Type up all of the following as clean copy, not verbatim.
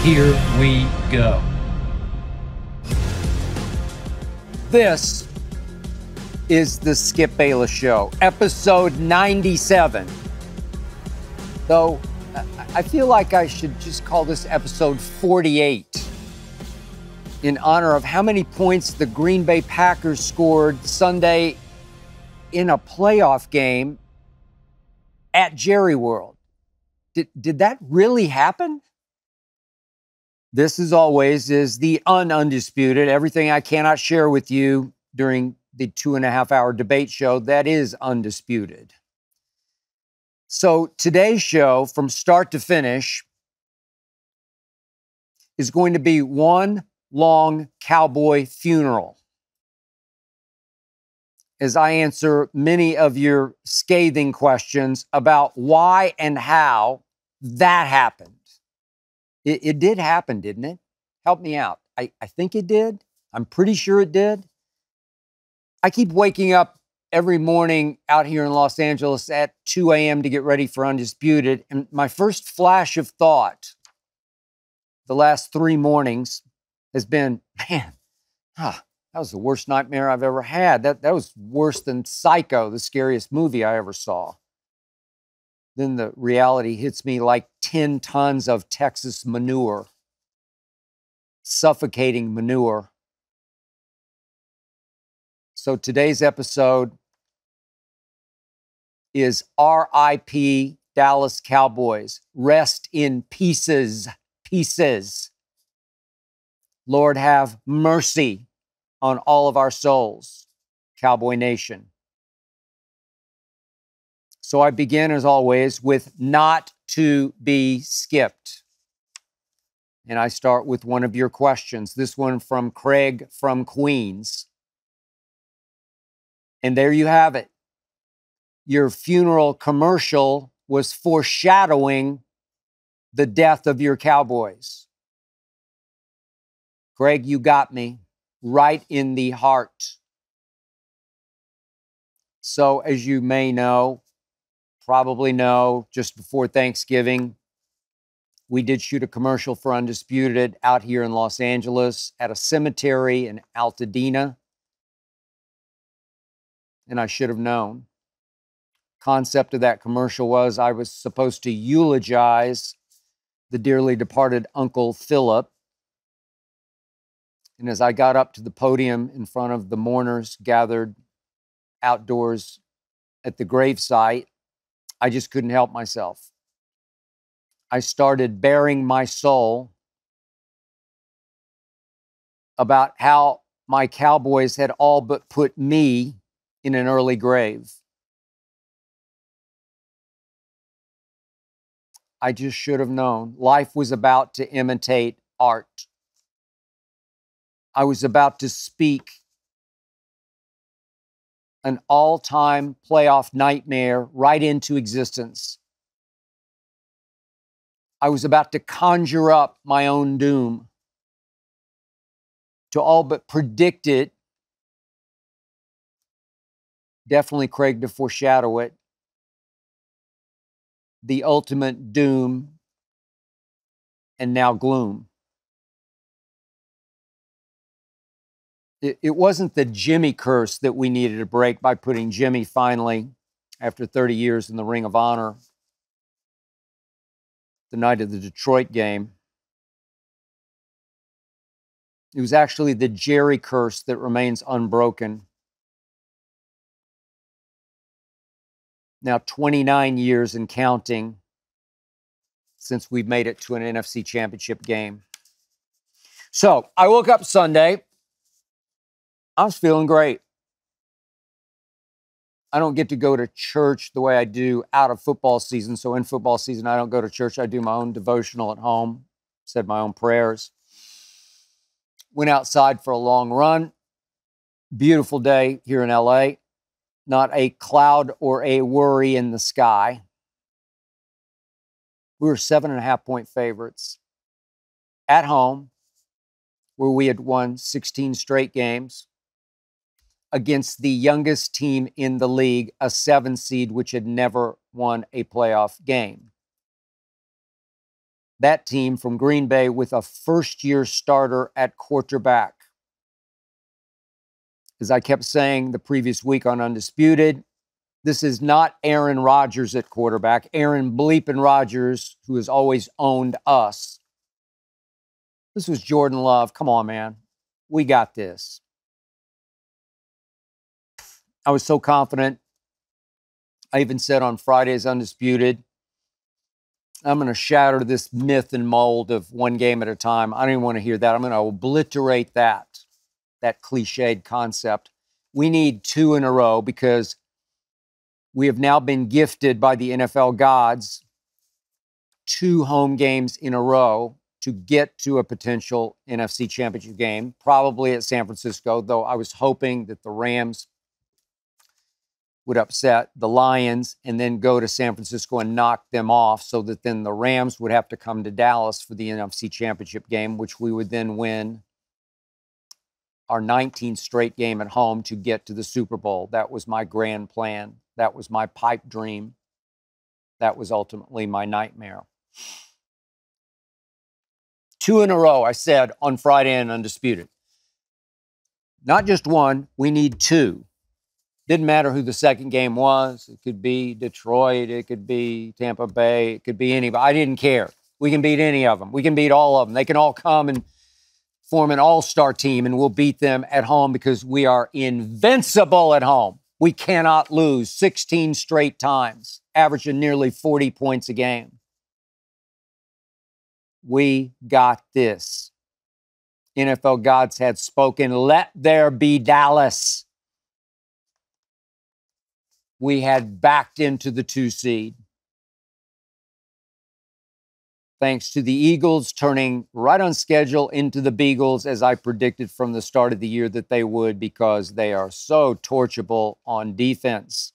Here we go. This is the Skip Bayless Show, episode 97. Though I feel like I should just call this episode 48 in honor of how many points the Green Bay Packers scored Sunday in a playoff game at Jerry World. Did that really happen? This, as always, is the Undisputed. Everything I cannot share with you during the 2.5-hour debate show, that is undisputed. So today's show, from start to finish, is going to be one long Cowboy funeral, as I answer many of your scathing questions about why and how that happened. It did happen, didn't it? Help me out. I think it did. I'm pretty sure it did. I keep waking up every morning out here in Los Angeles at 2 a.m. to get ready for Undisputed. And my first flash of thought the last 3 mornings has been, man, that was the worst nightmare I've ever had. That was worse than Psycho, the scariest movie I ever saw. Then the reality hits me like 10 tons of Texas manure, suffocating manure. So today's episode is R.I.P. Dallas Cowboys. Rest in pieces. Lord, have mercy on all of our souls, Cowboy Nation. So I begin, as always, with not to be skipped. And I start with one of your questions. This one from Craig from Queens. And there you have it. Your funeral commercial was foreshadowing the death of your Cowboys. Craig, you got me right in the heart. So, as you may know, probably know, just before Thanksgiving, we did shoot a commercial for Undisputed out here in Los Angeles at a cemetery in Altadena. And I should have known. Concept of that commercial was I was supposed to eulogize the dearly departed Uncle Philip. And as I got up to the podium in front of the mourners gathered outdoors at the gravesite, I just couldn't help myself. I started bearing my soul about how my Cowboys had all but put me in an early grave. I just should have known. Life was about to imitate art. I was about to speak an all-time playoff nightmare right into existence. I was about to conjure up my own doom, to all but predict it, definitely Craig to foreshadow it, the ultimate doom and now gloom. It wasn't the Jimmy curse that we needed to break by putting Jimmy finally, after 30 years in the Ring of Honor, the night of the Detroit game. It was actually the Jerry curse that remains unbroken. Now 29 years and counting since we've made it to an NFC Championship game. So I woke up Sunday. I was feeling great. I don't get to go to church the way I do out of football season. So in football season, I don't go to church. I do my own devotional at home, said my own prayers. Went outside for a long run. Beautiful day here in LA. Not a cloud or a worry in the sky. We were 7.5-point favorites at home, where we had won 16 straight games, against the youngest team in the league, a 7 seed, which had never won a playoff game. that team from Green Bay with a first-year starter at quarterback. As I kept saying the previous week on Undisputed, this is not Aaron Rodgers at quarterback. Aaron bleeping Rodgers, who has always owned us. This was Jordan Love. Come on, man. We got this. I was so confident. I even said on Friday's Undisputed, I'm going to shatter this myth and mold of one game at a time. I don't even want to hear that. I'm going to obliterate that cliched concept. We need 2 in a row because we have now been gifted by the NFL gods 2 home games in a row to get to a potential NFC Championship game, probably at San Francisco, though I was hoping that the Rams would upset the Lions and then go to San Francisco and knock them off so that then the Rams would have to come to Dallas for the NFC Championship game, which we would then win our 19th straight game at home to get to the Super Bowl. That was my grand plan. That was my pipe dream. That was ultimately my nightmare. 2 in a row, I said on Friday and Undisputed. Not just 1, we need 2. Didn't matter who the second game was. It could be Detroit. It could be Tampa Bay. It could be anybody. I didn't care. We can beat any of them. We can beat all of them. They can all come and form an all-star team, and we'll beat them at home because we are invincible at home. We cannot lose 16 straight times, averaging nearly 40 points a game. We got this. NFL gods had spoken. Let there be Dallas. We had backed into the 2 seed. Thanks to the Eagles turning right on schedule into the Beagles, as I predicted from the start of the year that they would, because they are so torchable on defense.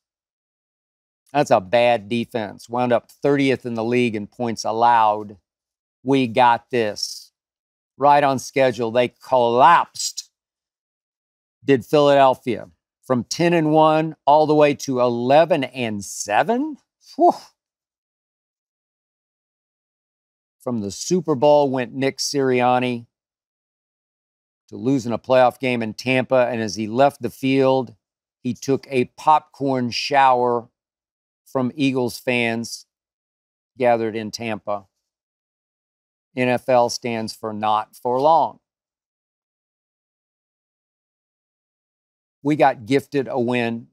That's a bad defense. Wound up 30th in the league in points allowed. We got this. Right on schedule. They collapsed. Did Philadelphia. From 10-1 all the way to 11-7. Whew. From the Super Bowl went Nick Sirianni to losing a playoff game in Tampa. And as he left the field, he took a popcorn shower from Eagles fans gathered in Tampa. NFL stands for not for long. We got gifted a win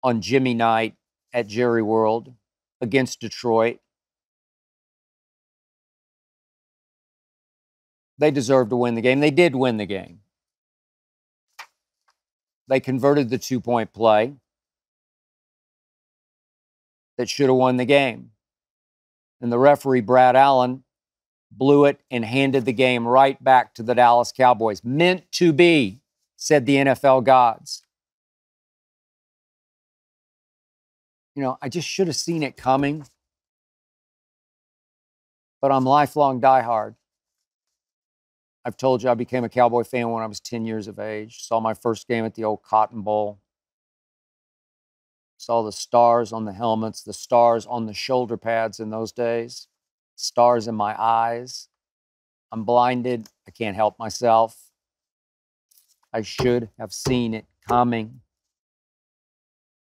on Jimmy night at Jerry World against Detroit. They deserved to win the game. They did win the game. They converted the 2-point play that should have won the game. And the referee, Brad Allen, blew it and handed the game right back to the Dallas Cowboys. Meant to be, said the NFL gods. You know, I just should have seen it coming. But I'm lifelong diehard. I've told you I became a Cowboy fan when I was 10 years of age. Saw my first game at the old Cotton Bowl. Saw the stars on the helmets, the stars on the shoulder pads in those days. Stars in my eyes. I'm blinded. I can't help myself. I should have seen it coming.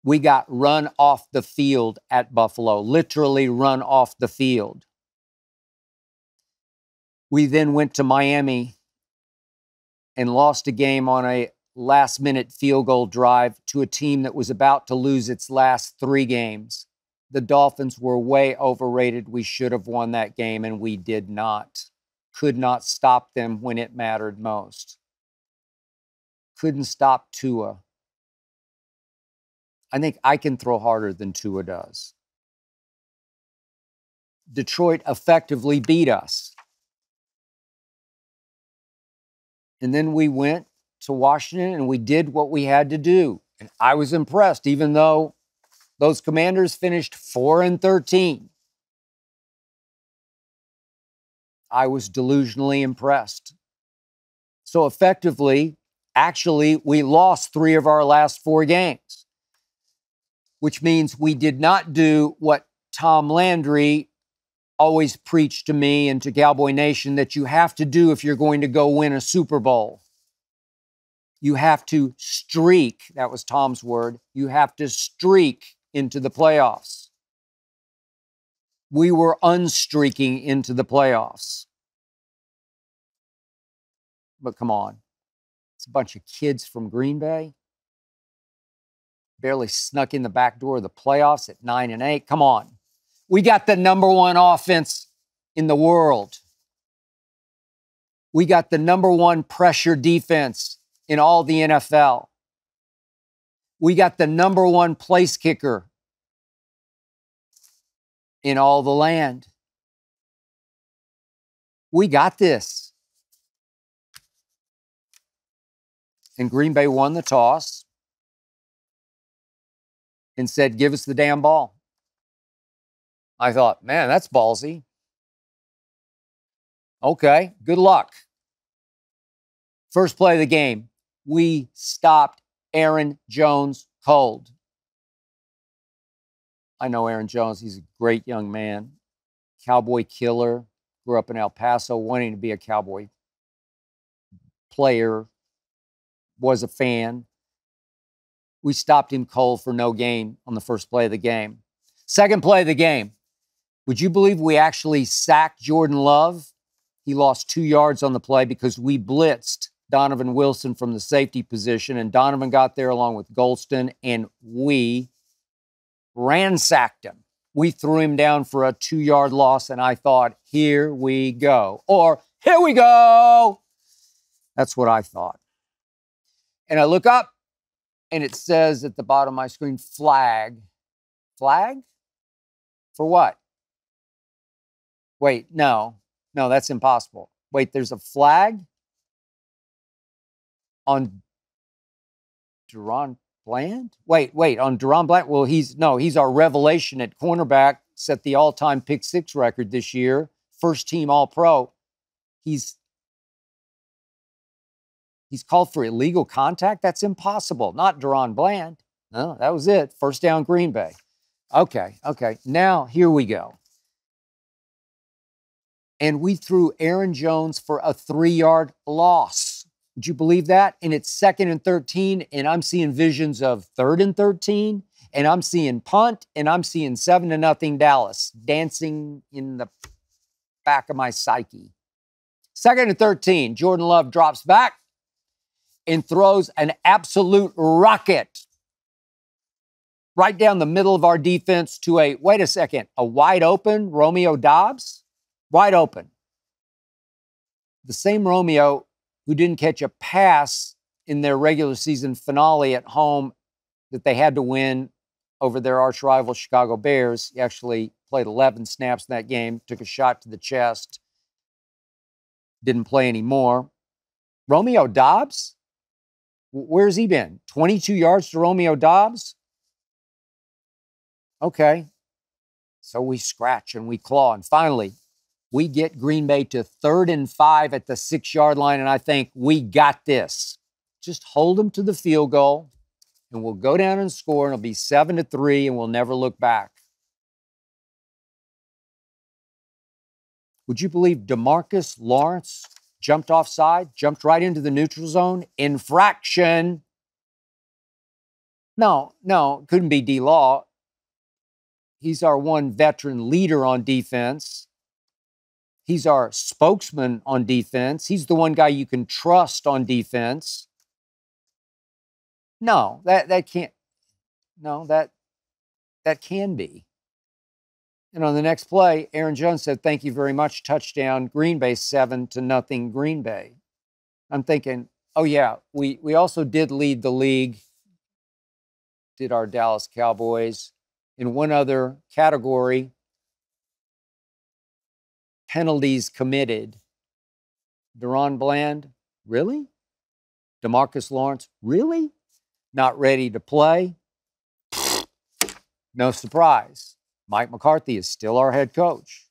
We got run off the field at Buffalo, literally run off the field. We then went to Miami and lost a game on a last-minute field goal drive to a team that was about to lose its last 3 games. The Dolphins were way overrated. We should have won that game, and we did not. Could not stop them when it mattered most. Couldn't stop Tua. I think I can throw harder than Tua does. Detroit effectively beat us. And then we went to Washington and we did what we had to do. And I was impressed, even though those Commanders finished 4-13. I was delusionally impressed. So effectively, actually, we lost 3 of our last 4 games, which means we did not do what Tom Landry always preached to me and to Cowboy Nation that you have to do if you're going to go win a Super Bowl. You have to streak. That was Tom's word. You have to streak into the playoffs. We were unstreaking into the playoffs. But come on. It's a bunch of kids from Green Bay. Barely snuck in the back door of the playoffs at 9-8. Come on. We got the number one offense in the world. We got the number one pressure defense in all the NFL. We got the number one place kicker in all the land. We got this. And Green Bay won the toss and said, give us the damn ball. I thought, man, that's ballsy. Okay, good luck. First play of the game, we stopped Aaron Jones cold. I know Aaron Jones. He's a great young man. Cowboy killer. Grew up in El Paso, wanting to be a Cowboy player. Was a fan. We stopped him cold for no gain on the first play of the game. Second play of the game. Would you believe we actually sacked Jordan Love? He lost 2 yards on the play because we blitzed Donovan Wilson from the safety position, and Donovan got there along with Golston, and we ransacked him. We threw him down for a 2-yard loss, and I thought, here we go. Or, here we go. That's what I thought. And I look up, and it says at the bottom of my screen, flag. Flag? For what? Wait, no, that's impossible. Wait, there's a flag on Deron Bland? Wait, on Deron Bland? Well, he's our revelation at cornerback, set the all-time pick six record this year, first team All-Pro. He's called for illegal contact? That's impossible. Not Deron Bland. No, that was it. First down, Green Bay. Okay. Now, here we go. And we threw Aaron Jones for a 3-yard loss. Would you believe that? And it's 2nd and 13, and I'm seeing visions of 3rd and 13, and I'm seeing punt, and I'm seeing 7-0 Dallas dancing in the back of my psyche. 2nd and 13, Jordan Love drops back and throws an absolute rocket right down the middle of our defense to a wide open Romeo Doubs. Wide open. The same Romeo who didn't catch a pass in their regular season finale at home that they had to win over their arch rival Chicago Bears. He actually played 11 snaps in that game, took a shot to the chest, didn't play anymore. Romeo Doubs? Where's he been? 22 yards to Romeo Doubs? Okay. So we scratch and we claw, and finally, we get Green Bay to 3rd and 5 at the 6-yard line, and I think we got this. Just hold them to the field goal, and we'll go down and score, and it'll be 7-3, and we'll never look back. Would you believe DeMarcus Lawrence jumped offside, jumped right into the neutral zone? Infraction. No, couldn't be D-Law. He's our one veteran leader on defense. He's our spokesman on defense. He's the one guy you can trust on defense. No, that can't. No, that can be. And on the next play, Aaron Jones said, "Thank you very much. Touchdown, Green Bay, 7-0 Green Bay." I'm thinking, oh yeah, we also did lead the league. Did our Dallas Cowboys in one other category? Penalties committed. Deron Bland, really? DeMarcus Lawrence, really? Not ready to play? No surprise. Mike McCarthy is still our head coach.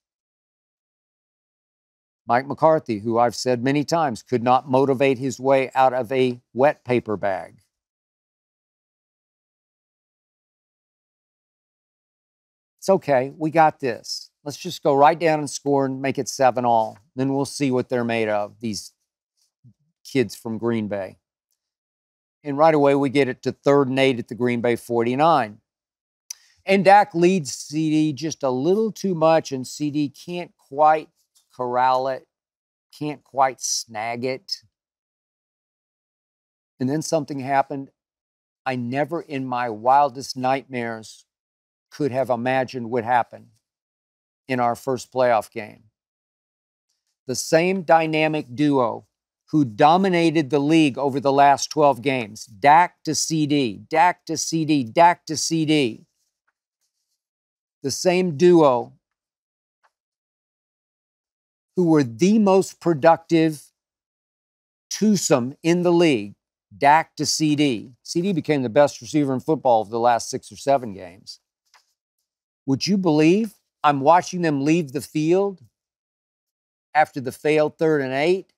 Mike McCarthy, who I've said many times, could not motivate his way out of a wet paper bag. It's okay. We got this. Let's just go right down and score and make it 7-all. Then we'll see what they're made of, these kids from Green Bay. And right away, we get it to 3rd and 8 at the Green Bay 49. And Dak leads CD just a little too much, and CD can't quite corral it, can't quite snag it. And then something happened I never in my wildest nightmares could have imagined would happen in our first playoff game. The same dynamic duo who dominated the league over the last 12 games, Dak to CD, Dak to CD, Dak to CD. The same duo who were the most productive twosome in the league, Dak to CD. CD became the best receiver in football over the last 6 or 7 games. Would you believe I'm watching them leave the field after the failed 3rd and 8,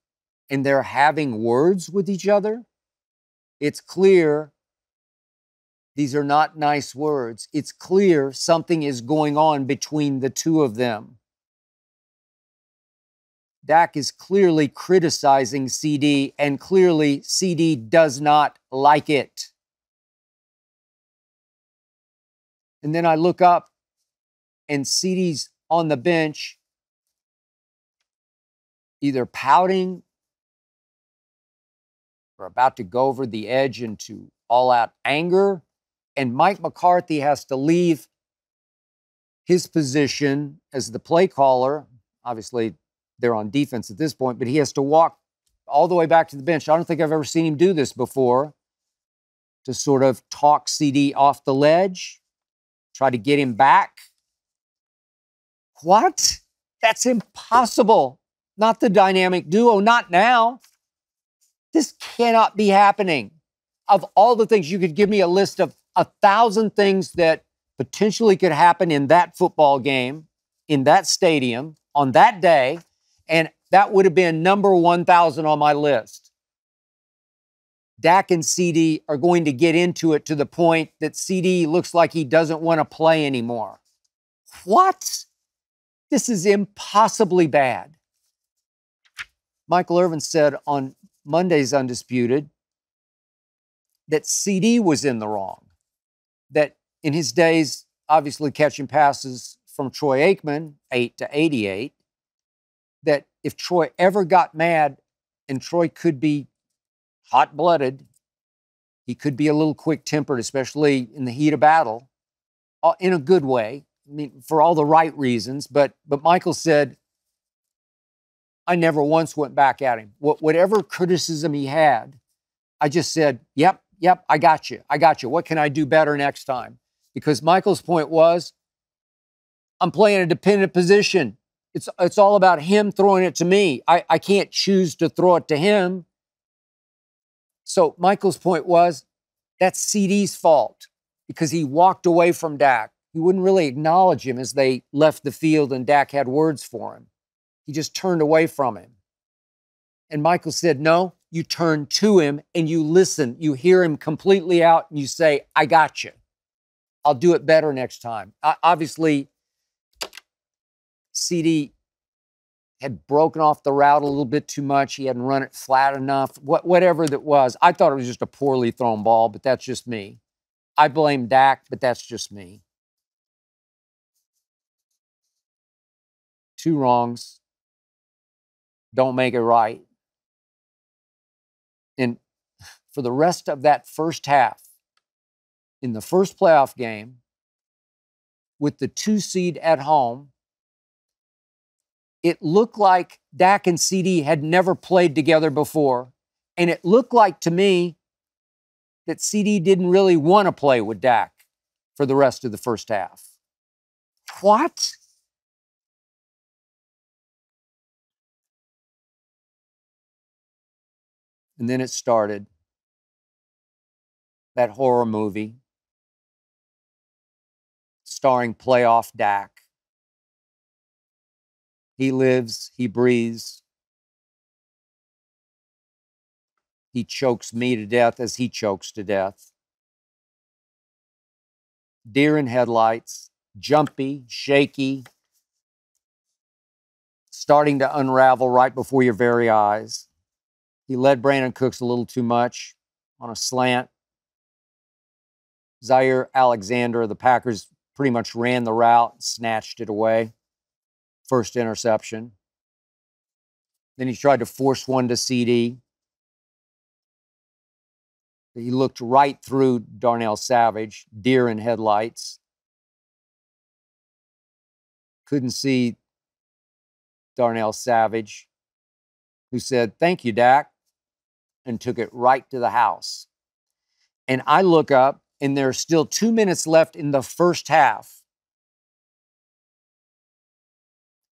and they're having words with each other? It's clear these are not nice words. It's clear something is going on between the two of them. Dak is clearly criticizing CD, and clearly CD does not like it. And then I look up, and CD's on the bench, either pouting or about to go over the edge into all-out anger. And Mike McCarthy has to leave his position as the play caller. Obviously, they're on defense at this point, but he has to walk all the way back to the bench. I don't think I've ever seen him do this before, to sort of talk CD off the ledge, try to get him back. What? That's impossible. Not the dynamic duo, not now. This cannot be happening. Of all the things, you could give me a list of 1,000 things that potentially could happen in that football game, in that stadium, on that day, and that would have been number 1,000 on my list. Dak and CD are going to get into it to the point that CD looks like he doesn't want to play anymore. What? This is impossibly bad. Michael Irvin said on Monday's Undisputed that CD was in the wrong. That in his days, obviously catching passes from Troy Aikman, 8 to 88, that if Troy ever got mad, and Troy could be hot-blooded, he could be a little quick-tempered, especially in the heat of battle, in a good way, I mean, for all the right reasons, but Michael said, I never once went back at him. Whatever criticism he had, I just said, yep, I got you. What can I do better next time? Because Michael's point was, I'm playing a dependent position. It's all about him throwing it to me. I can't choose to throw it to him. So Michael's point was, that's CD's fault because he walked away from Dak. He wouldn't really acknowledge him as they left the field and Dak had words for him. He just turned away from him. And Michael said, no, you turn to him and you listen. You hear him completely out and you say, I got you. I'll do it better next time. Obviously, CD had broken off the route a little bit too much. He hadn't run it flat enough. Whatever that was. I thought it was just a poorly thrown ball, but that's just me. I blame Dak, but that's just me. 2 wrongs don't make it right. And for the rest of that first half, in the first playoff game, with the 2 seed at home, it looked like Dak and CD had never played together before. And it looked like to me that CD didn't really want to play with Dak for the rest of the first half. What? And then it started. That horror movie starring playoff Dak. He lives, he breathes. He chokes me to death as he chokes to death. Deer in headlights, jumpy, shaky, starting to unravel right before your very eyes. He led Brandon Cooks a little too much on a slant. Zaire Alexander, the Packers pretty much ran the route, snatched it away. First interception. Then he tried to force one to CD. He looked right through Darnell Savage, deer in headlights. Couldn't see Darnell Savage, who said, "Thank you, Dak," and took it right to the house. And I look up, and there's still 2 minutes left in the first half.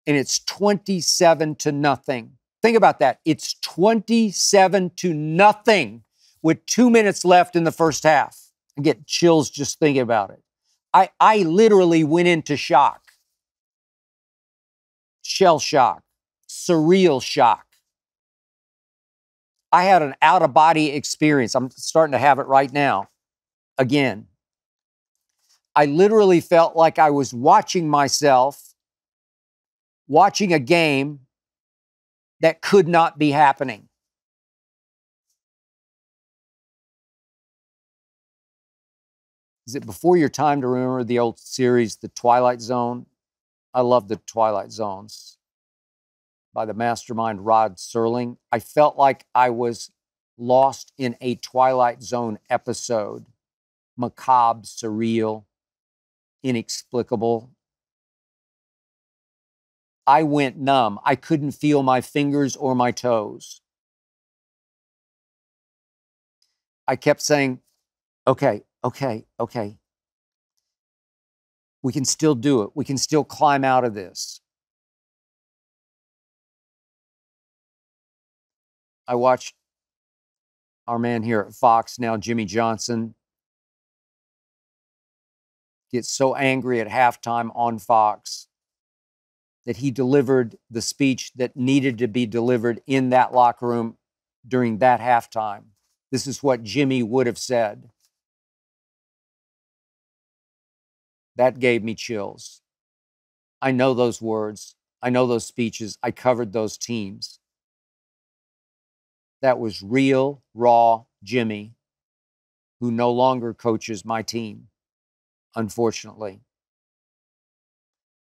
And it's 27-0. Think about that. It's 27-0 with 2 minutes left in the first half. I get chills just thinking about it. I literally went into shock. Shell shock. Surreal shock. I had an out-of-body experience. I'm starting to have it right now. Again. I literally felt like I was watching myself, watching a game that could not be happening. Is it before your time to remember the old series, The Twilight Zone? I love The Twilight Zones by the mastermind Rod Serling. I felt like I was lost in a Twilight Zone episode. Macabre, surreal, inexplicable. I went numb. I couldn't feel my fingers or my toes. I kept saying, okay. We can still do it. We can still climb out of this. I watched our man here at Fox now, Jimmy Johnson, get so angry at halftime on Fox that he delivered the speech that needed to be delivered in that locker room during that halftime. This is what Jimmy would have said. That gave me chills. I know those words. I know those speeches. I covered those teams. That was real, raw Jimmy, who no longer coaches my team, unfortunately.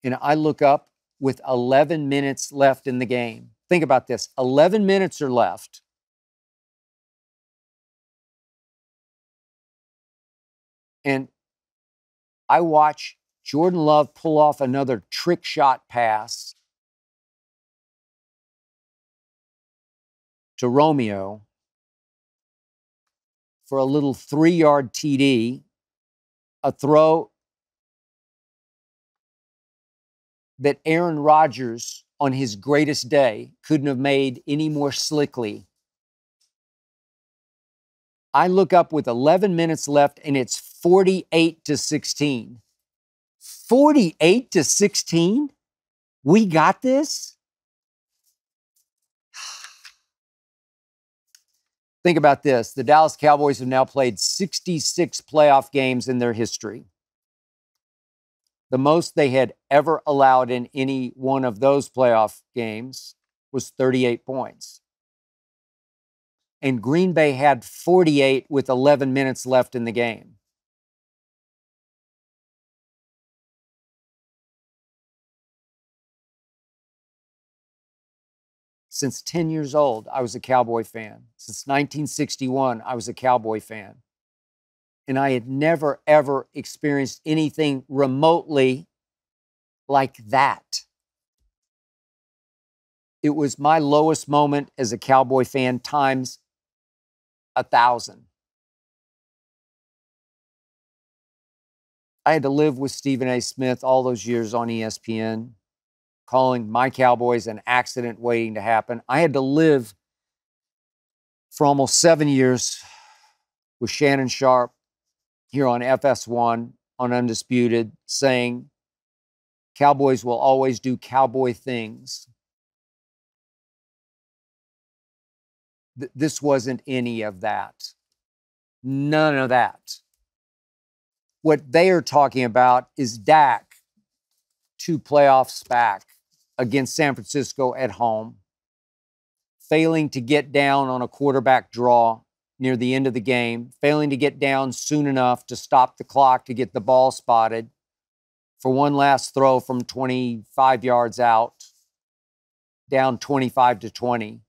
And I look up with 11 minutes left in the game. Think about this. 11 minutes are left. And I watch Jordan Love pull off another trick shot pass to Romeo for a little 3-yard TD, a throw that Aaron Rodgers on his greatest day couldn't have made any more slickly. I look up with 11 minutes left and it's 48-16. 48-16? We got this? Think about this. The Dallas Cowboys have now played 66 playoff games in their history. The most they had ever allowed in any one of those playoff games was 38 points. And Green Bay had 48 with 11 minutes left in the game. Since 10 years old, I was a Cowboy fan. Since 1961, I was a Cowboy fan. And I had never, ever experienced anything remotely like that. It was my lowest moment as a Cowboy fan times 1,000. I had to live with Stephen A. Smith all those years on ESPN, calling my Cowboys an accident waiting to happen. I had to live for almost 7 years with Shannon Sharp here on FS1 on Undisputed saying Cowboys will always do Cowboy things. This wasn't any of that. None of that. What they are talking about is Dak 2 playoffs back. against San Francisco at home, failing to get down on a quarterback draw near the end of the game, failing to get down soon enough to stop the clock to get the ball spotted for one last throw from 25 yards out, down 25-20.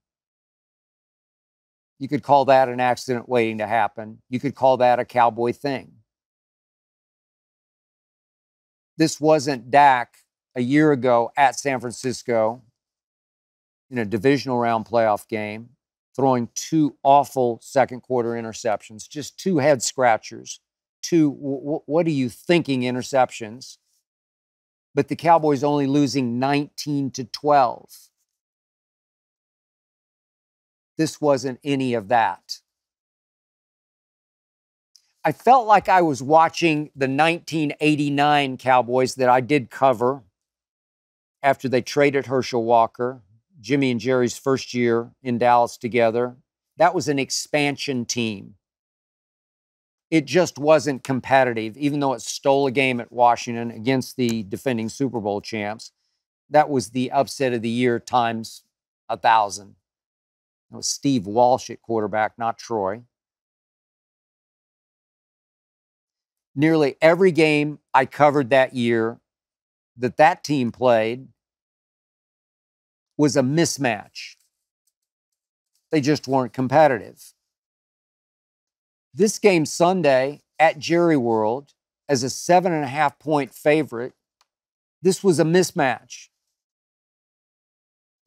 You could call that an accident waiting to happen. You could call that a Cowboy thing. This wasn't Dak a year ago at San Francisco in a divisional round playoff game, throwing two awful second quarter interceptions, just two head scratchers, two what are you thinking interceptions, but the Cowboys only losing 19-12. This wasn't any of that. I felt like I was watching the 1989 Cowboys that I did cover after they traded Herschel Walker, Jimmy and Jerry's first year in Dallas together. That was an expansion team. It just wasn't competitive, even though it stole a game at Washington against the defending Super Bowl champs. That was the upset of the year times 1,000. It was Steve Walsh at quarterback, not Troy. Nearly every game I covered that year that team played was a mismatch. They just weren't competitive. This game Sunday at Jerry World as a 7.5-point favorite, this was a mismatch.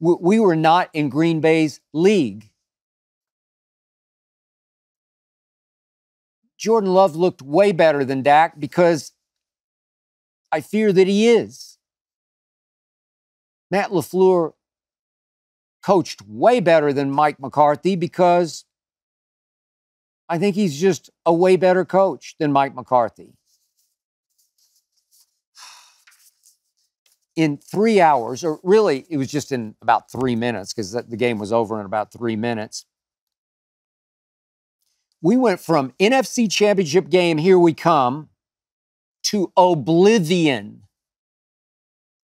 We were not in Green Bay's league. Jordan Love looked way better than Dak because I fear that he is. Matt LaFleur coached way better than Mike McCarthy because I think he's just a way better coach than Mike McCarthy. In 3 hours, or really it was just in about 3 minutes because the game was over in about 3 minutes, we went from NFC Championship game, here we come, to oblivion,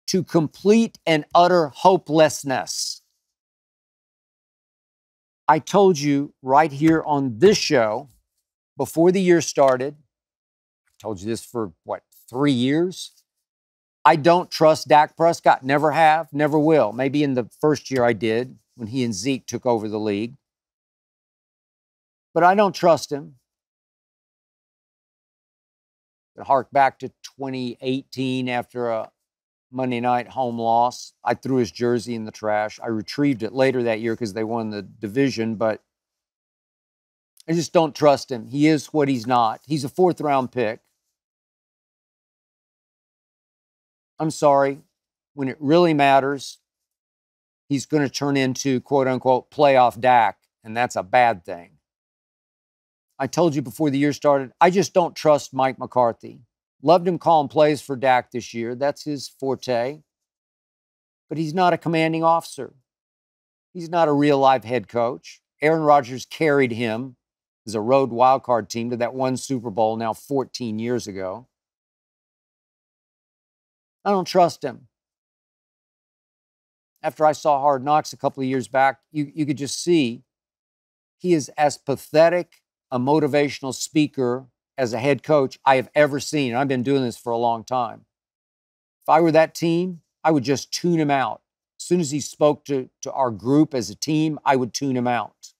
to complete and utter hopelessness. I told you right here on this show before the year started, I told you this for 3 years? I don't trust Dak Prescott. Never have, never will. Maybe in the first year I did when he and Zeke took over the league. But I don't trust him. But hark back to 2018 after a Monday night home loss. I threw his jersey in the trash. I retrieved it later that year because they won the division, but I just don't trust him. He is what he's not. He's a fourth-round pick. I'm sorry. When it really matters, he's going to turn into, quote-unquote, playoff Dak, and that's a bad thing. I told you before the year started, I just don't trust Mike McCarthy. Loved him calling plays for Dak this year. That's his forte. But he's not a commanding officer. He's not a real live head coach. Aaron Rodgers carried him as a road wildcard team to that one Super Bowl now 14 years ago. I don't trust him. After I saw Hard Knocks a couple of years back, you could just see he is as pathetic a motivational speaker as a head coach I have ever seen. I've been doing this for a long time. If I were that team, I would just tune him out. As soon as he spoke to our group as a team, I would tune him out.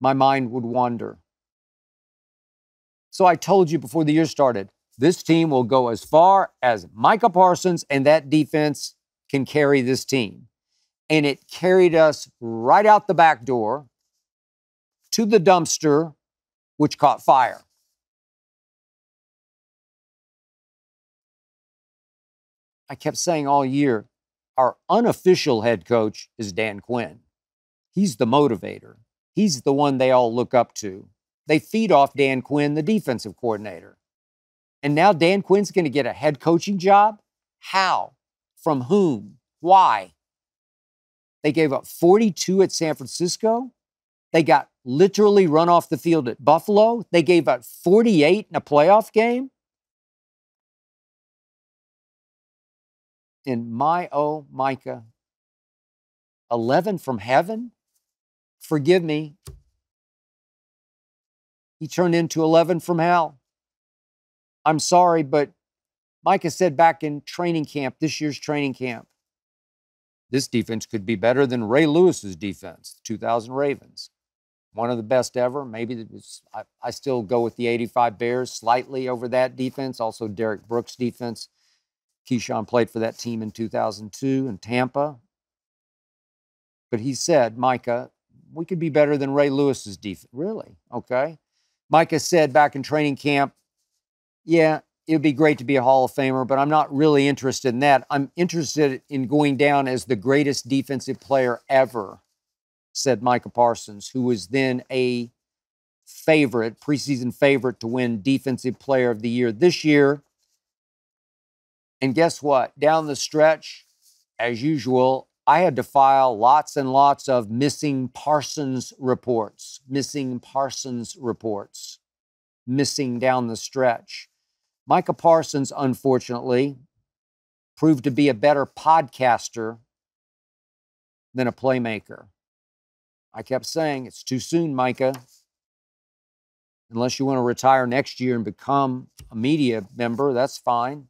My mind would wander. So I told you before the year started, this team will go as far as Micah Parsons and that defense can carry this team. And it carried us right out the back door to the dumpster, which caught fire. I kept saying all year, our unofficial head coach is Dan Quinn. He's the motivator. He's the one they all look up to. They feed off Dan Quinn, the defensive coordinator. And now Dan Quinn's going to get a head coaching job? How? From whom? Why? They gave up 42 at San Francisco. They got literally run off the field at Buffalo. They gave up 48 in a playoff game. And Micah, 11 from heaven? Forgive me. He turned into 11 from hell. I'm sorry, but Micah said back in training camp, this year's training camp, this defense could be better than Ray Lewis's defense, 2000 Ravens. One of the best ever. Maybe I still go with the 85 Bears slightly over that defense. Also Derek Brooks' defense. Keyshawn played for that team in 2002 in Tampa. But he said, Micah, we could be better than Ray Lewis's defense. Really? Okay. Micah said back in training camp, yeah, it would be great to be a Hall of Famer, but I'm not really interested in that. I'm interested in going down as the greatest defensive player ever, said Micah Parsons, who was then a favorite, preseason favorite to win Defensive Player of the Year this year. And guess what? Down the stretch, as usual, I had to file lots and lots of missing Parsons reports, missing down the stretch. Micah Parsons, unfortunately, proved to be a better podcaster than a playmaker. I kept saying, it's too soon, Micah. Unless you want to retire next year and become a media member, that's fine.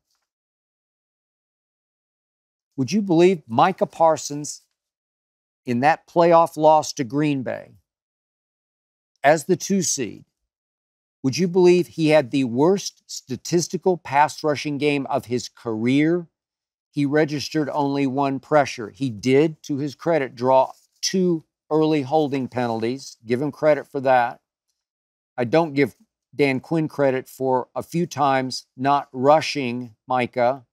Would you believe Micah Parsons, in that playoff loss to Green Bay, as the 2 seed, would you believe he had the worst statistical pass rushing game of his career? He registered only 1 pressure. He did, to his credit, draw 2 early holding penalties. Give him credit for that. I don't give Dan Quinn credit for a few times not rushing Micah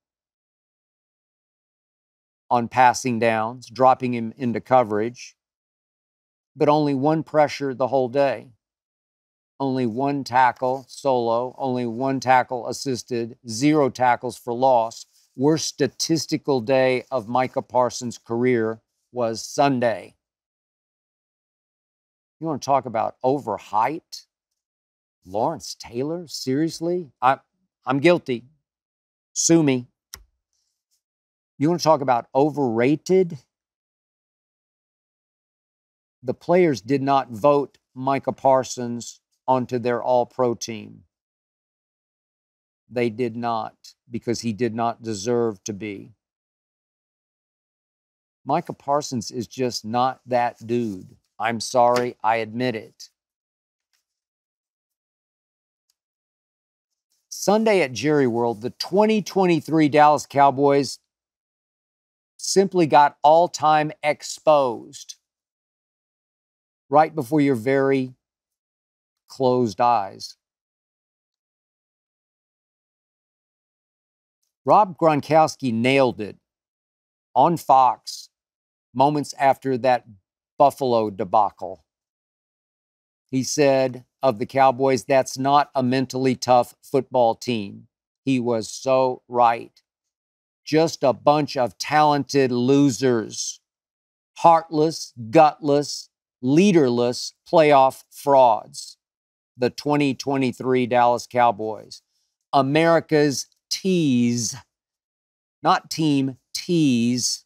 on passing downs, dropping him into coverage, but only 1 pressure the whole day. Only 1 tackle solo, only 1 tackle assisted, 0 tackles for loss. Worst statistical day of Micah Parsons' career was Sunday. You want to talk about overhyped? Lawrence Taylor? Seriously? I'm guilty. Sue me. You want to talk about overrated? The players did not vote Micah Parsons onto their all-pro team. They did not, because he did not deserve to be. Micah Parsons is just not that dude. I'm sorry, I admit it. Sunday at Jerry World, the 2023 Dallas Cowboys simply got all-time exposed right before your very closed eyes. Rob Gronkowski nailed it on Fox moments after that Buffalo debacle. He said of the Cowboys, that's not a mentally tough football team. He was so right. Just a bunch of talented losers. Heartless, gutless, leaderless playoff frauds. The 2023 Dallas Cowboys. America's tease. Not team, tease.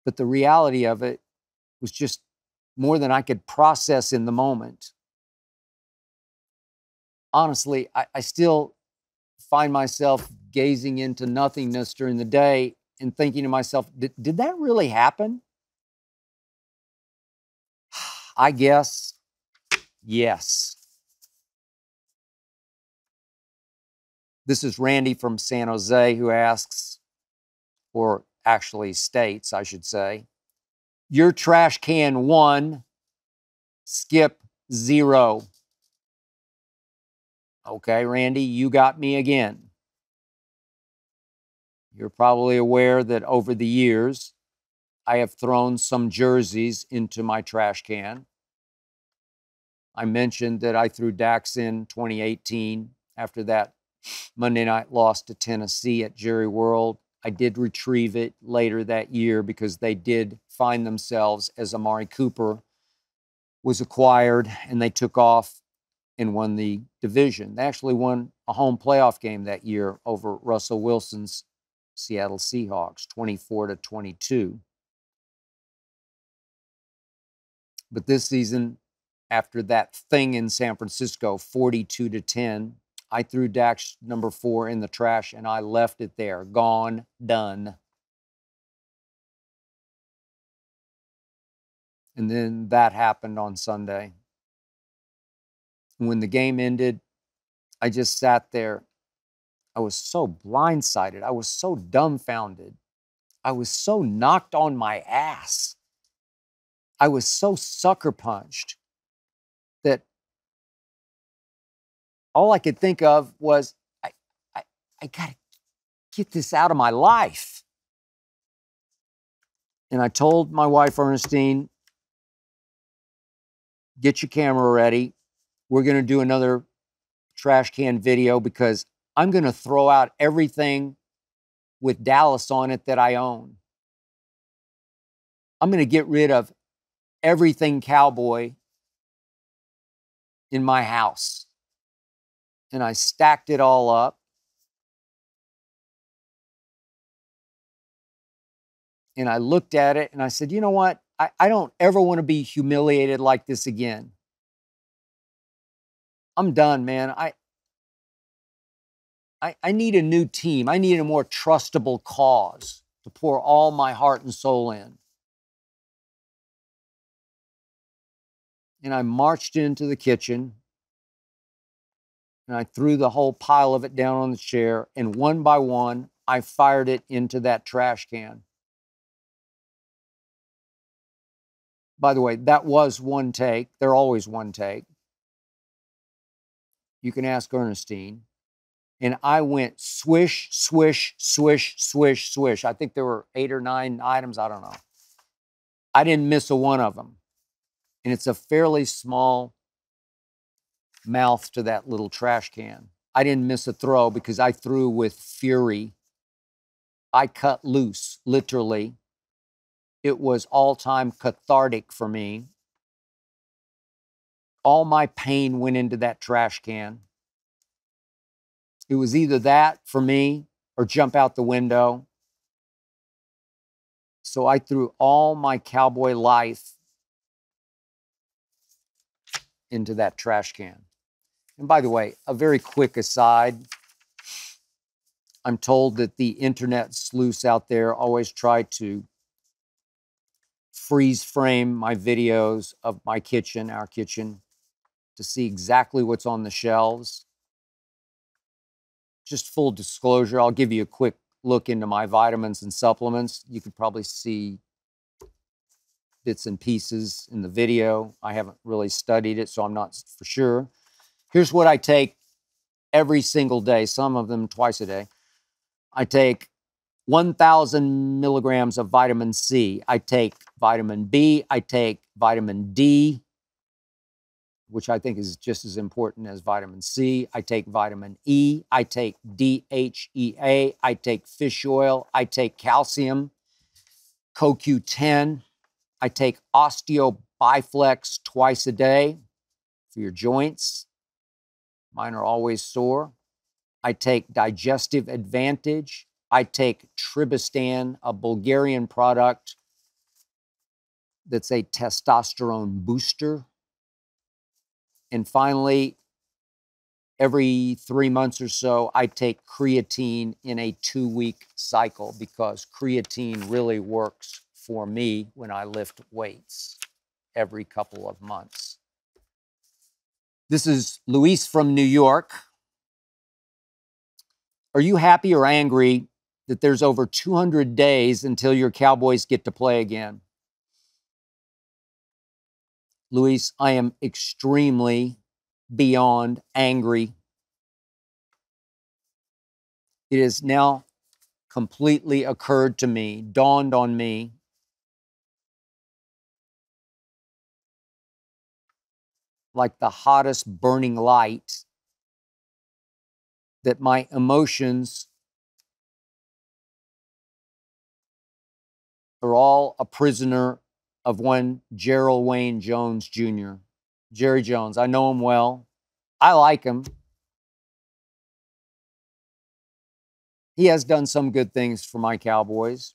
But the reality of it was just more than I could process in the moment. Honestly, I still find myself gazing into nothingness during the day and thinking to myself, did that really happen? I guess, yes. This is Randy from San Jose who asks, or actually states, I should say, your trash can 1, Skip 0. Okay, Randy, you got me again. You're probably aware that over the years, I have thrown some jerseys into my trash can. I mentioned that I threw Dax in 2018 after that Monday night loss to Tennessee at Jerry World. I did retrieve it later that year because they did find themselves as Amari Cooper was acquired and they took off and won the division. They actually won a home playoff game that year over Russell Wilson's Seattle Seahawks, 24-22. But this season, after that thing in San Francisco, 42-10, I threw Dak's number 4 in the trash and I left it there. Gone, done. And then that happened on Sunday. When the game ended, I just sat there. I was so blindsided. I was so dumbfounded. I was so knocked on my ass. I was so sucker punched that all I could think of was, I got to get this out of my life. And I told my wife, Ernestine, get your camera ready. We're going to do another trash can video because I'm going to throw out everything with Dallas on it that I own. I'm going to get rid of everything Cowboy in my house. And I stacked it all up. And I looked at it and I said, you know what? I don't ever want to be humiliated like this again. I'm done, man. I need a new team. I need a more trustable cause to pour all my heart and soul in. And I marched into the kitchen and I threw the whole pile of it down on the chair. And one by one, I fired it into that trash can. By the way, that was one take. They're always one take. You can ask Ernestine. And I went swish, swish, swish, swish, swish. I think there were 8 or 9 items. I don't know. I didn't miss a one of them. And it's a fairly small mouth to that little trash can. I didn't miss a throw because I threw with fury. I cut loose, literally. It was all-time cathartic for me. All my pain went into that trash can. It was either that for me or jump out the window. So I threw all my Cowboy life into that trash can. And by the way, a very quick aside, I'm told that the internet sleuths out there always try to freeze frame my videos of my kitchen, our kitchen, to see exactly what's on the shelves. Just full disclosure, I'll give you a quick look into my vitamins and supplements. You could probably see bits and pieces in the video. I haven't really studied it, so I'm not for sure. Here's what I take every single day, some of them twice a day. I take 1,000 milligrams of vitamin C. I take vitamin B. I take vitamin D, which I think is just as important as vitamin C. I take vitamin E. I take DHEA. I take fish oil. I take calcium, CoQ10. I take Osteo-Biflex twice a day for your joints. Mine are always sore. I take Digestive Advantage. I take Tribistan, a Bulgarian product that's a testosterone booster. And finally, every 3 months or so, I take creatine in a 2-week cycle because creatine really works for me when I lift weights every couple of months. This is Luis from New York. Are you happy or angry that there's over 200 days until your Cowboys get to play again? Luis, I am extremely beyond angry. It has now completely occurred to me, dawned on me, like the hottest burning light, that my emotions are all a prisoner of one Gerald Wayne Jones Jr. Jerry Jones. I know him well. I like him. he has done some good things for my Cowboys.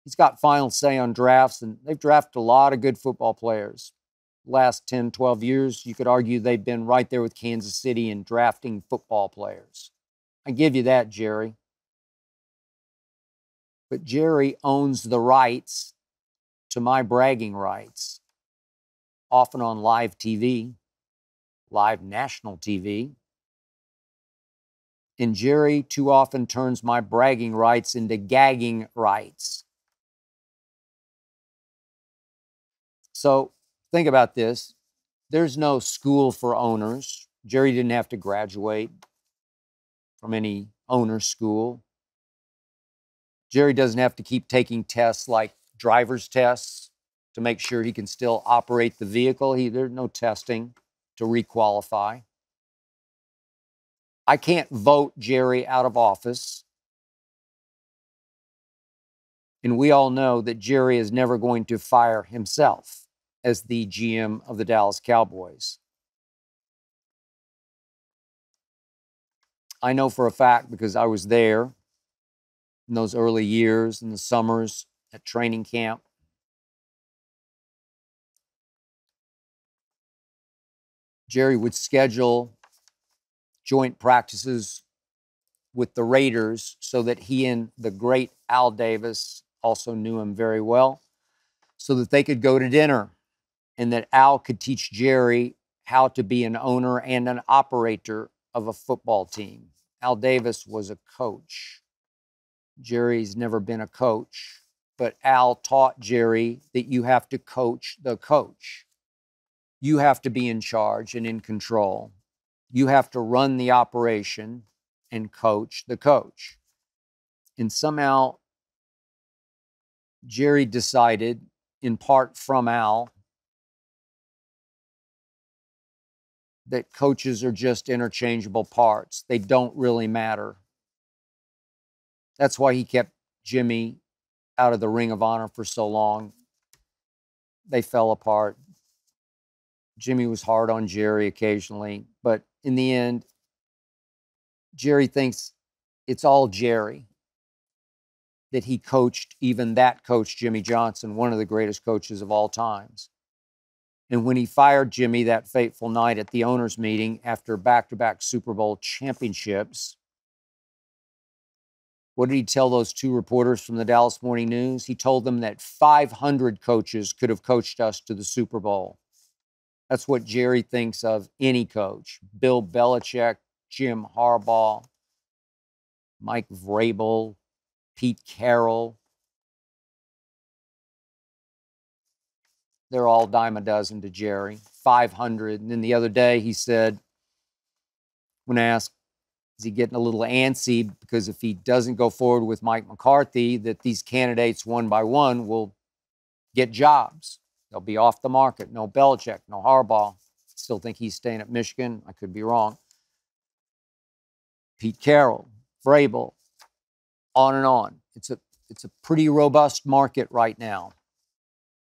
He's got final say on drafts, and they've drafted a lot of good football players. Last 10, 12 years, you could argue they've been right there with Kansas City in drafting football players. I give you that, Jerry. But Jerry owns the rights to my bragging rights, often on live TV, live national TV. And Jerry too often turns my bragging rights into gagging rights. So think about this. There's no school for owners. Jerry didn't have to graduate from any owner school. Jerry doesn't have to keep taking tests like driver's tests to make sure he can still operate the vehicle. There's no testing to requalify. I can't vote Jerry out of office. And we all know that Jerry is never going to fire himself as the GM of the Dallas Cowboys. I know for a fact because I was there in those early years, in the summers at training camp. Jerry would schedule joint practices with the Raiders so that he and the great Al Davis also knew him very well, so that they could go to dinner and that Al could teach Jerry how to be an owner and an operator of a football team. Al Davis was a coach. Jerry's never been a coach, but Al taught Jerry that you have to coach the coach. You have to be in charge and in control. You have to run the operation and coach the coach. And somehow, Jerry decided, in part from Al, that coaches are just interchangeable parts. They don't really matter. That's why he kept Jimmy out of the Ring of Honor for so long. They fell apart. Jimmy was hard on Jerry occasionally, but in the end, Jerry thinks it's all Jerry, that he coached even that coach, Jimmy Johnson, one of the greatest coaches of all times. And when he fired Jimmy that fateful night at the owners' meeting after back-to-back Super Bowl championships, what did he tell those two reporters from the Dallas Morning News? He told them that 500 coaches could have coached us to the Super Bowl. That's what Jerry thinks of any coach. Bill Belichick, Jim Harbaugh, Mike Vrabel, Pete Carroll. They're all dime a dozen to Jerry. 500. And then the other day he said, when asked, is he getting a little antsy because if he doesn't go forward with Mike McCarthy, that these candidates one by one will get jobs. They'll be off the market. No Belichick, no Harbaugh. Still think he's staying at Michigan. I could be wrong. Pete Carroll, Vrabel, on and on. It's a pretty robust market right now.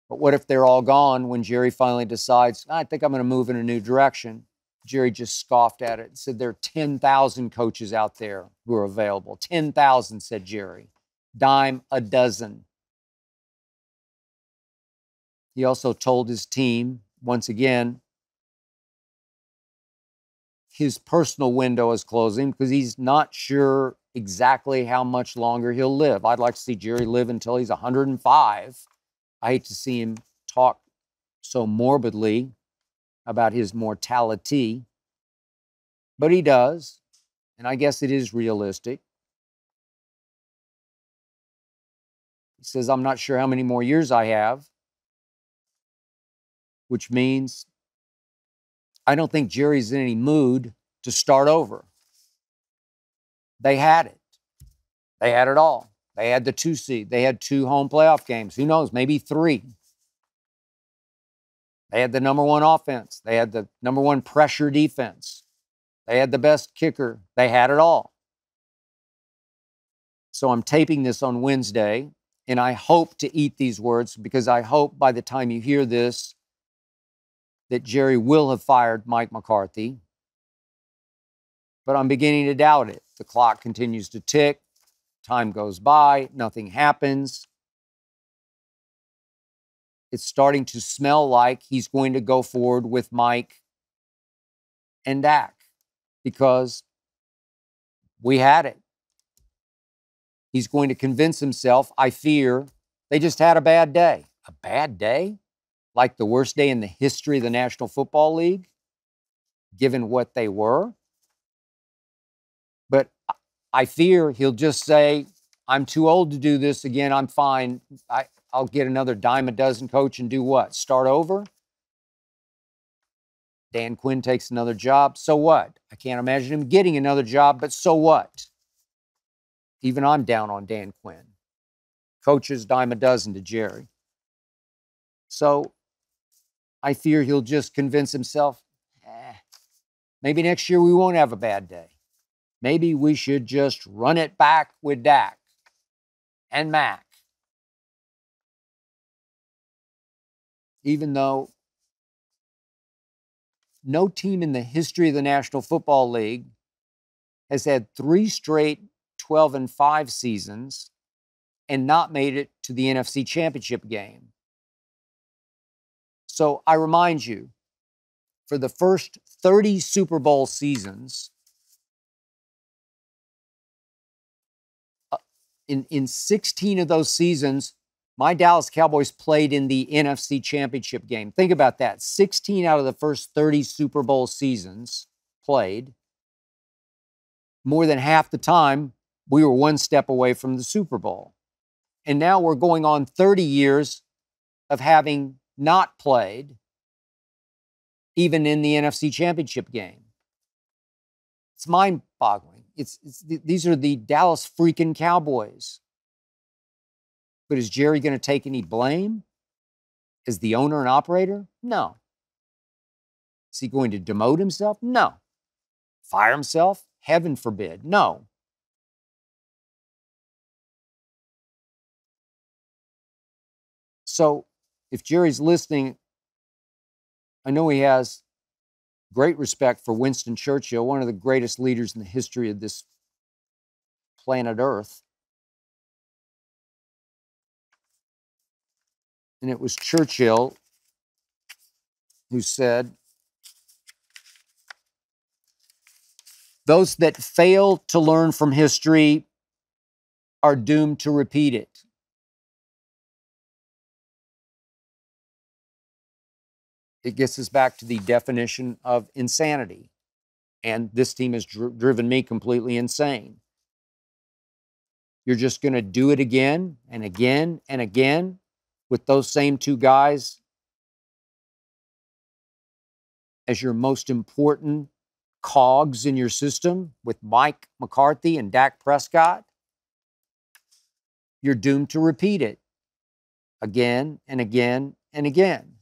But what if they're all gone when Jerry finally decides, I think I'm going to move in a new direction? Jerry just scoffed at it and said there are 10,000 coaches out there who are available. 10,000, said Jerry. Dime a dozen. He also told his team, once again, his personal window is closing because he's not sure exactly how much longer he'll live. I'd like to see Jerry live until he's 105. I hate to see him talk so morbidly about his mortality, but he does, and I guess it is realistic. He says, I'm not sure how many more years I have, which means I don't think Jerry's in any mood to start over. They had it. They had it all. They had the 2 seed. They had 2 home playoff games. Who knows? Maybe 3. They had the number 1 offense. They had the number 1 pressure defense. They had the best kicker. They had it all. So I'm taping this on Wednesday, and I hope to eat these words because I hope by the time you hear this that Jerry will have fired Mike McCarthy. But I'm beginning to doubt it. The clock continues to tick. Time goes by, nothing happens. It's starting to smell like he's going to go forward with Mike and Dak because we had it. He's going to convince himself, I fear, they just had a bad day. A bad day? Like the worst day in the history of the National Football League, given what they were? But I fear he'll just say, I'm too old to do this again. I'm fine. I'll get another dime a dozen coach and do what? Start over? Dan Quinn takes another job. So what? I can't imagine him getting another job, but so what? Even I'm down on Dan Quinn. Coaches dime a dozen to Jerry. So I fear he'll just convince himself, maybe next year we won't have a bad day. Maybe we should just run it back with Dak and Mac. Even though no team in the history of the National Football League has had 3 straight 12-5 seasons and not made it to the NFC Championship game. So I remind you, for the first 30 Super Bowl seasons, in 16 of those seasons, my Dallas Cowboys played in the NFC Championship game. Think about that. 16 out of the first 30 Super Bowl seasons played. More than half the time, we were one step away from the Super Bowl. And now we're going on 30 years of having not played, even in the NFC Championship game. It's mind-boggling. These are the Dallas freaking Cowboys. But is Jerry going to take any blame as the owner and operator? No. Is he going to demote himself? No. Fire himself? Heaven forbid. No. So if Jerry's listening, I know he has great respect for Winston Churchill, one of the greatest leaders in the history of this planet Earth. And it was Churchill who said, those that fail to learn from history are doomed to repeat it. It gets us back to the definition of insanity. And this team has driven me completely insane. You're just going to do it again and again and again with those same 2 guys as your most important cogs in your system with Mike McCarthy and Dak Prescott. You're doomed to repeat it again and again and again.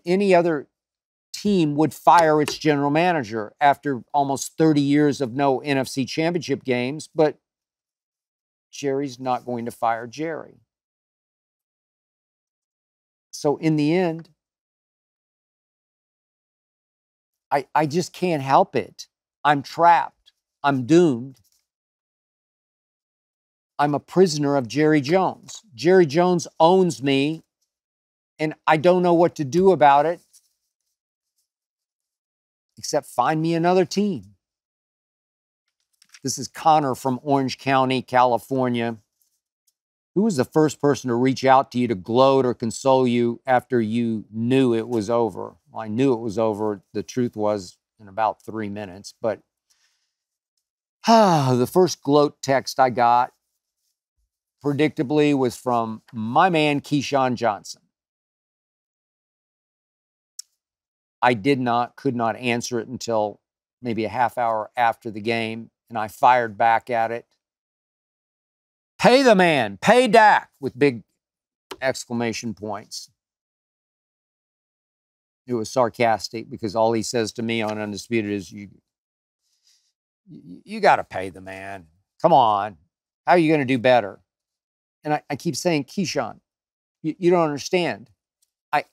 Any other team would fire its general manager after almost 30 years of no NFC Championship games, but Jerry's not going to fire Jerry. So in the end, I just can't help it. I'm trapped. I'm doomed. I'm a prisoner of Jerry Jones. Jerry Jones owns me, and I don't know what to do about it except find me another team. This is Connor from Orange County, California. Who was the first person to reach out to you to gloat or console you after you knew it was over? Well, I knew it was over. The truth was in about 3 minutes. But the first gloat text I got, predictably, was from my man, Keyshawn Johnson. I could not answer it until maybe a half hour after the game, and I fired back at it. Pay the man, pay Dak, with big exclamation points. It was sarcastic because all he says to me on Undisputed is, you got to pay the man. Come on. How are you going to do better? And I keep saying, Keyshawn, you don't understand.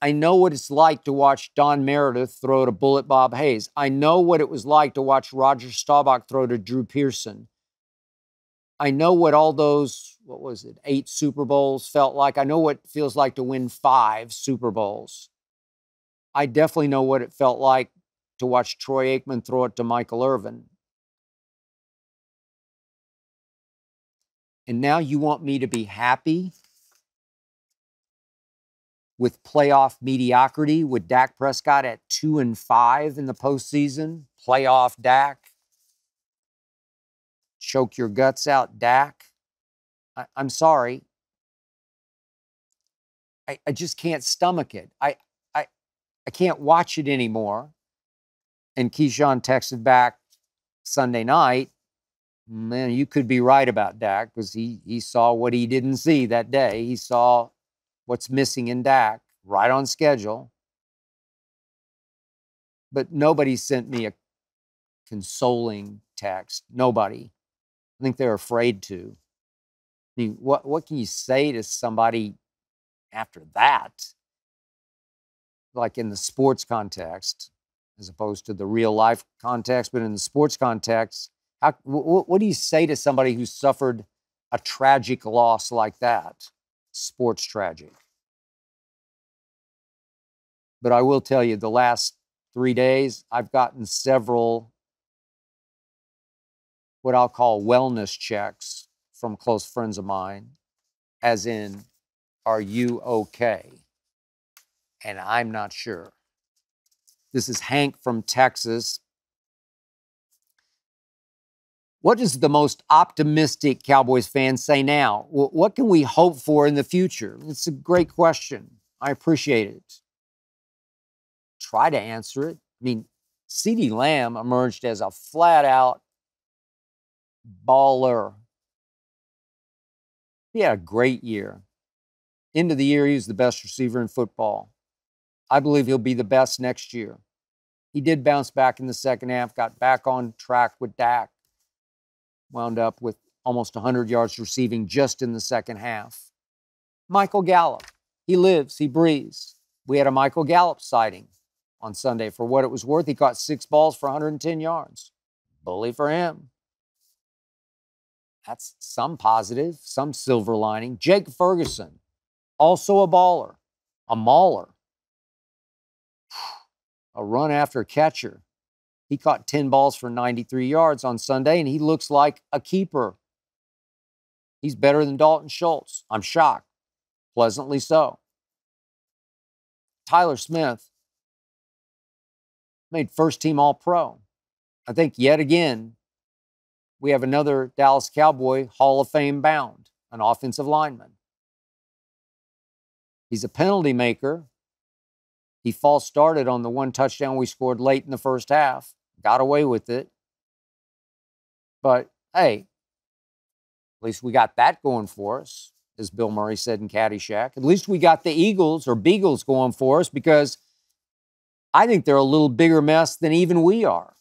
I know what it's like to watch Don Meredith throw to Bullet Bob Hayes. I know what it was like to watch Roger Staubach throw to Drew Pearson. I know what all those, 8 Super Bowls felt like. I know what it feels like to win 5 Super Bowls. I definitely know what it felt like to watch Troy Aikman throw it to Michael Irvin. And now you want me to be happy with playoff mediocrity with Dak Prescott at 2-5 in the postseason? Playoff Dak? Choke your guts out, Dak? I'm sorry. I just can't stomach it. I can't watch it anymore. And Keyshawn texted back Sunday night, man, you could be right about Dak because he saw what he didn't see that day. He saw what's missing in Dak, right on schedule. But nobody sent me a consoling text. Nobody. I think they're afraid to. I mean, what can you say to somebody after that? Like in the sports context, as opposed to the real life context, but in the sports context, what do you say to somebody who suffered a tragic loss like that? Sports tragic. But I will tell you, the last 3 days, I've gotten several what I'll call wellness checks from close friends of mine, as in, are you okay? And I'm not sure. This is Hank from Texas. What does the most optimistic Cowboys fan say now? What can we hope for in the future? It's a great question. I appreciate it. Try to answer it. I mean, CeeDee Lamb emerged as a flat-out baller. He had a great year. End of the year, he was the best receiver in football. I believe he'll be the best next year. He did bounce back in the second half, got back on track with Dak, wound up with almost 100 yards receiving just in the second half. Michael Gallup, he lives, he breathes. We had a Michael Gallup sighting on Sunday. For what it was worth, he caught 6 balls for 110 yards. Bully for him. That's some positive, some silver lining. Jake Ferguson, also a baller, a mauler, a run after catcher. He caught 10 balls for 93 yards on Sunday, and he looks like a keeper. He's better than Dalton Schultz. I'm shocked. Pleasantly so. Tyler Smith made first-team All-Pro. I think yet again, we have another Dallas Cowboy Hall of Fame bound, an offensive lineman. He's a penalty maker. He false started on the one touchdown we scored late in the first half. Got away with it. But, hey, at least we got that going for us, as Bill Murray said in Caddyshack. At least we got the Eagles or Beagles going for us, because I think they're a little bigger mess than even we are.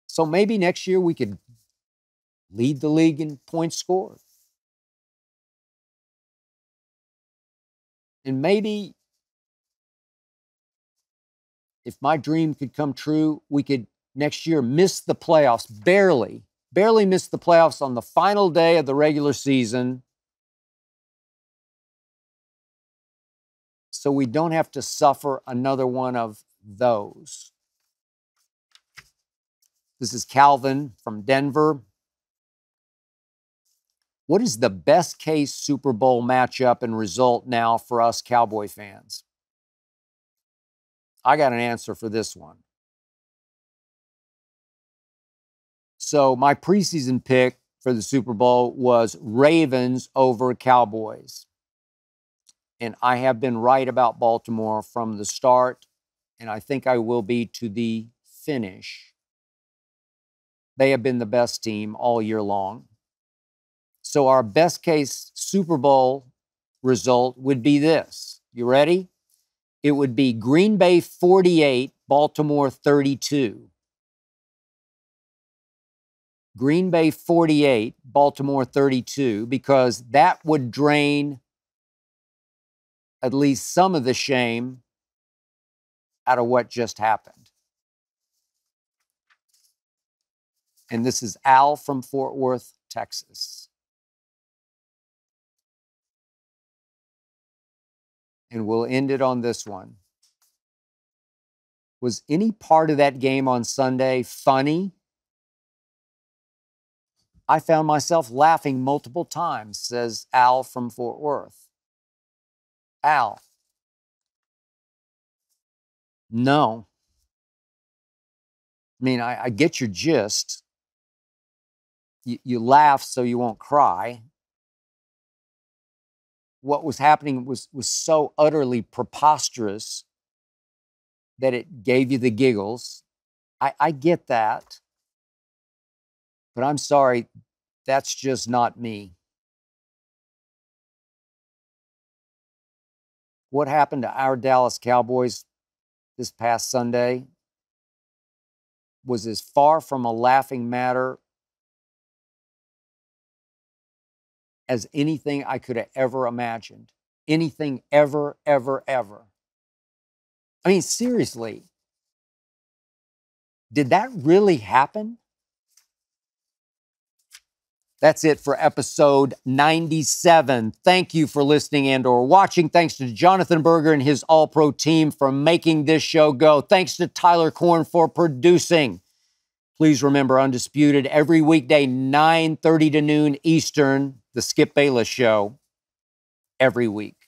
So maybe next year we could lead the league in points scored. And maybe if my dream could come true, we could next year miss the playoffs, barely miss the playoffs on the final day of the regular season, so we don't have to suffer another one of those. This is Calvin from Denver. What is the best case Super Bowl matchup and result now for us Cowboy fans? I got an answer for this one. So my preseason pick for the Super Bowl was Ravens over Cowboys. And I have been right about Baltimore from the start, and I think I will be to the finish. They have been the best team all year long. So our best case Super Bowl result would be this. You ready? It would be Green Bay 48, Baltimore 32. Green Bay 48, Baltimore 32, because that would drain at least some of the shame out of what just happened. And this is Al from Fort Worth, Texas. And we'll end it on this one. Was any part of that game on Sunday funny? I found myself laughing multiple times, says Al from Fort Worth. Al. No. I mean, I get your gist. You laugh so you won't cry. What was happening was so utterly preposterous that it gave you the giggles. I get that. But I'm sorry, that's just not me. What happened to our Dallas Cowboys this past Sunday was as far from a laughing matter as anything I could have ever imagined. Anything ever, ever, ever. I mean, seriously, did that really happen? That's it for episode 97. Thank you for listening and or watching. Thanks to Jonathan Berger and his All-Pro team for making this show go. Thanks to Tyler Korn for producing. Please remember, Undisputed, every weekday, 9:30 to noon Eastern, the Skip Bayless Show, every week.